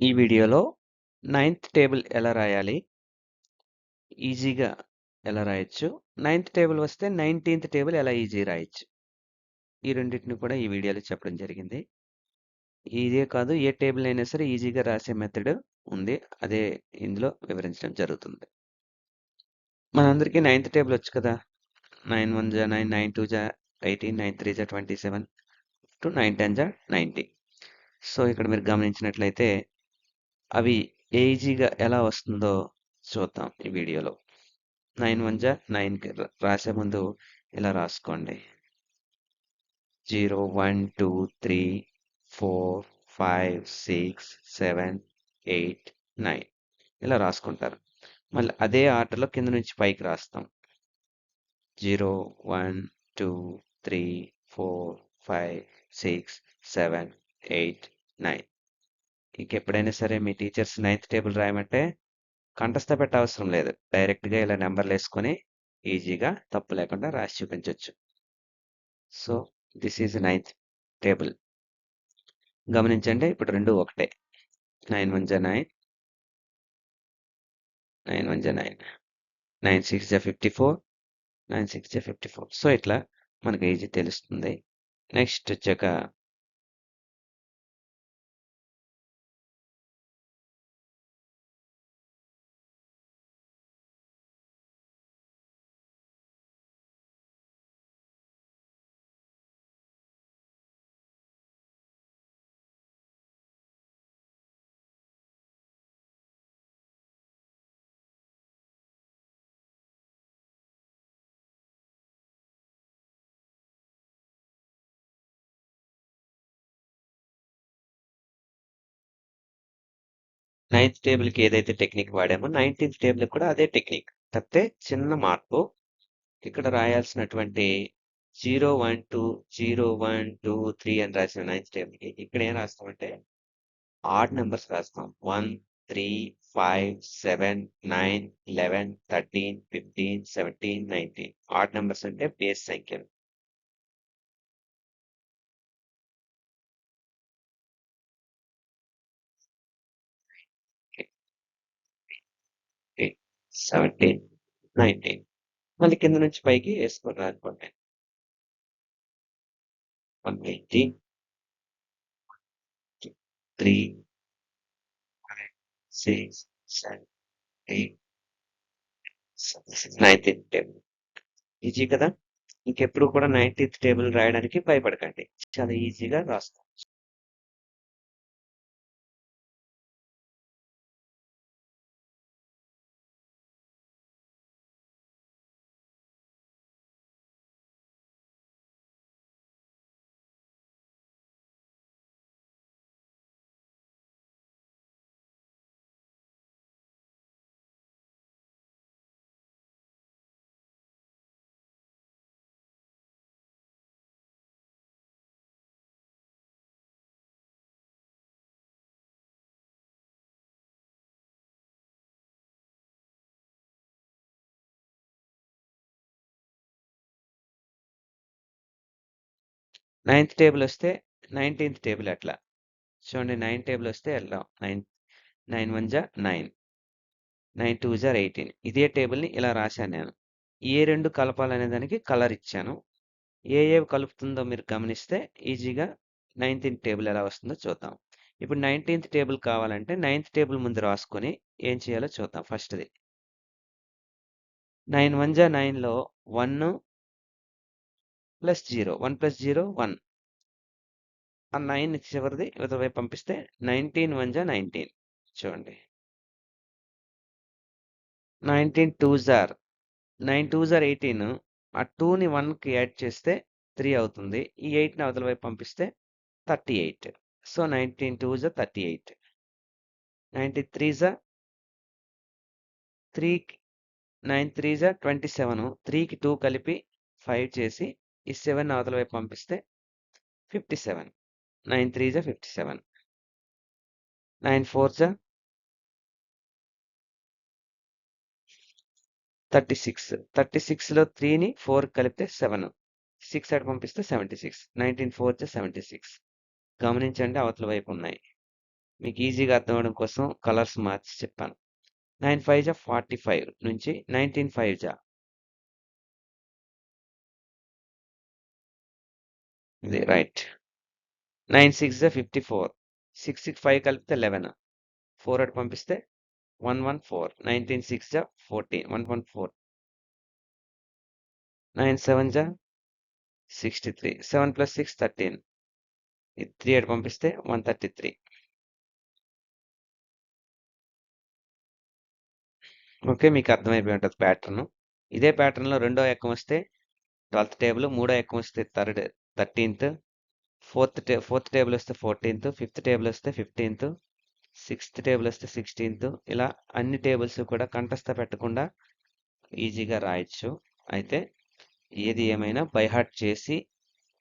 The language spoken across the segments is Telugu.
ఈ వీడియోలో 9th టేబుల్ ఎలా రాయాలి? ఈజీగా ఎలా రాయొచ్చు? 9th టేబుల్ వస్తే 19th టేబుల్ ఎలా ఈజీ రాయొచ్చు? ఈ రెండిటిని కూడా ఈ వీడియోలో చెప్పడం జరిగింది. ఇదే కాదు ఏ టేబుల్ అయినా సరే ఈజీగా రాసే మెథడ్ ఉంది. అదే ఇందులో వివరించడం జరుగుతుంది. మనందరికీ 9th టేబుల్ వచ్చు కదా! 9 1 జా 9, 9 2 జా 18, 9 3 జా 27 టు 9 10 జా 90. సో, ఇక్కడ మీరు గమనించినట్లయితే అవి ఈజీగా ఎలా వస్తుందో చూద్దాం ఈ వీడియోలో. 9 1 జా 9కి రాసే ముందు ఇలా రాసుకోండి. 0 1 2 3 4 5 6 7 8 9 ఇలా రాసుకుంటారు. మళ్ళీ అదే ఆర్డర్‌లో కింద నుంచి పైకి రాస్తాం. 0 1 2 3 4 5 6 7 8 9 ఇంకెప్పుడైనా సరే మీ టీచర్స్ 9th టేబుల్ రాయమంటే కంఠస్థ పెట్టవసరం లేదు. డైరెక్ట్‌గా ఇలా నంబర్‌లేసుకొని ఈజీగా తప్పు లేకుండా రాసి చూపించొచ్చు. So, this is 9th table. గమనించండి ఇప్పుడు 2 ఒకటే. 9 1 జా 9, 9 1 జా 9, 9 6 జా 54, 9 6 జా 54. సో, ఇట్లా మనకు ఈజీ తెలుస్తుంది. నెక్స్ట్ వచ్చాక 9th టేబుల్‌కి ఏదైతే టెక్నిక్ వాడామో 19th టేబుల్‌కి కూడా అదే టెక్నిక్. కాకపోతే చిన్న మార్పు. ఇక్కడ రాయాల్సినటువంటి 0 1 2 0 1 2 3 అని రాసిన 9th టేబుల్‌కి ఇక్కడ ఏం రాస్తామంటే ఆడ్ నంబర్స్ రాస్తాం. 1 3 5 7 9 11 13 15 17 19 ఆడ్ నంబర్స్ అంటే బేస్ సంఖ్యలు. ఎ 17 19 మళ్ళీ కింద నుంచి పైకి వేసుకొని రానుకోండి. 180 3 5 6 7 8 19th టేబుల్. ఈజీ కదా! ఇంకెప్పుడు కూడా 19th టేబుల్ రాయడానికి భయపడకండి. చాలా ఈజీగా రాస్తాం. 9th టేబుల్ వస్తే 19th టేబుల్ ఎట్లా? చూడండి 9 టేబుల్ వస్తే ఎలా 9 9 1 జా 9, 9 2 జా 18 ఇదే టేబుల్‌ని ఇలా రాశాను నేను. ఏ 2 కలపాలనే దానికి కలర్ ఇచ్చాను. ఏవి కలుపుతుందో మీరు గమనిస్తే ఈజీగా 19th టేబుల్ ఎలా వస్తుందో చూద్దాం. ఇప్పుడు 19th టేబుల్ కావాలంటే 9th టేబుల్ ముందు రాసుకొని ఏం చేయాలో చూద్దాం ఫస్ట్‌ది. 9 1 జా 9లో 1 ప్లస్ 0 1 ప్లస్ 0 1 ఆ 9 చివరిది ఇవతల వైపు పంపిస్తే 19 1 జా 19 చూడండి. 19 2 జార్ 9 2 జార్ 18 ఆ 2ని 1కి యాడ్ చేస్తే 3 అవుతుంది. ఈ 8ని అవతల వైపు పంపిస్తే 38. సో, 19 2 జా 38. 93 జా 3 9 3 జా 27. 3కి 2 కలిపి 5 చేసి ఈ 7 అవతల వైపు పంపిస్తే 57. 9 3 జా 57. 9 4 జా 36. 36లో 3ని 4కి కలిపితే 7. 6 అటు పంపిస్తే 76. 19 4 జా 76. గమనించండి అవతల వైపు ఉన్నాయి. మీకు ఈజీగా అర్థం అవ్వడం కోసం కలర్స్ మార్చి చెప్పాను. 9 5 జా 45 నుంచి 19 5 జా ఇది రైట్. 9 6 జా 54 6 5 కలిపితే 11 4 అటు పంపిస్తే 114 19 6 జా 14 114 9 7 జా 63 7 ప్లస్ 6 13 ఇది 3 అటు పంపిస్తే 133. ఓకే, మీకు అర్థమైపోయి ఉంటుంది ప్యాటర్న్. ఇదే ప్యాటర్న్లో రెండో ఎక్కం వస్తే 12th టేబుల్, మూడో ఎక్కం వస్తే 13th, ఫోర్త్ టేబుల్ వస్తే 14th, ఫిఫ్త్ టేబుల్ వస్తే 15th, సిక్స్త్ టేబుల్ వస్తే 16th. ఇలా అన్ని టేబుల్స్ కూడా కంఠస్థ పెట్టకుండా ఈజీగా రాయొచ్చు. అయితే ఏది ఏమైనా బై హార్ట్ చేసి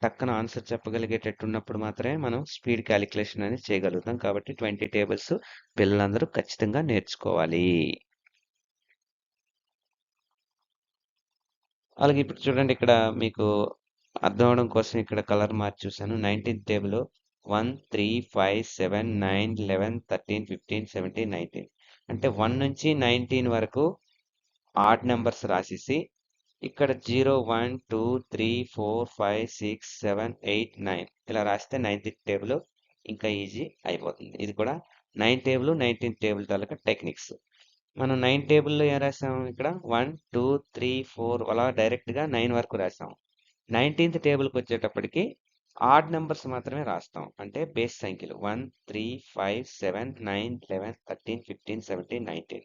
టక్కన ఆన్సర్ చెప్పగలిగేటట్టు ఉన్నప్పుడు మాత్రమే మనం స్పీడ్ క్యాలిక్యులేషన్ అనేది చేయగలుగుతాం. కాబట్టి 20 టేబుల్స్ పిల్లలందరూ ఖచ్చితంగా నేర్చుకోవాలి. అలాగే ఇప్పుడు చూడండి, ఇక్కడ మీకు అర్థం అవడం కోసం ఇక్కడ కలర్ మార్చి చూసాను. 19th టేబుల్ 1 3 5 7 9 11 13 15 17 19 అంటే 1 నుంచి 19 వరకు ఆడ్ నెంబర్స్ రాసేసి ఇక్కడ 0 1 2 3 4 5 6 7 8 9 ఇలా రాస్తే 19th టేబుల్ ఇంకా ఈజీ అయిపోతుంది. ఇది కూడా 9 టేబుల్ 19th టేబుల్ తాలూకా టెక్నిక్స్. మనం 9 టేబుల్‌లో ఏం రాసాం ఇక్కడ 1 2 3 4 అలా డైరెక్ట్‌గా 9 వరకు రాసాం. 19th టేబుల్‌కి వచ్చేటప్పటికి ఆడ్ నంబర్స్ మాత్రమే రాస్తాం. అంటే బేస్ సంఖ్యలు 1 3 5 7 9 11 13 15 17 19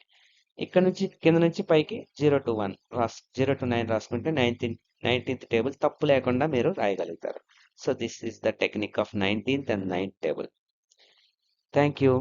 ఇక్కడ నుంచి కింద నుంచి పైకి 0 to 9 రాసుకుంటే 19th టేబుల్ తప్పు లేకుండా మీరు రాయగలుగుతారు. So this is the technique of 19th and 9th table. Thank you.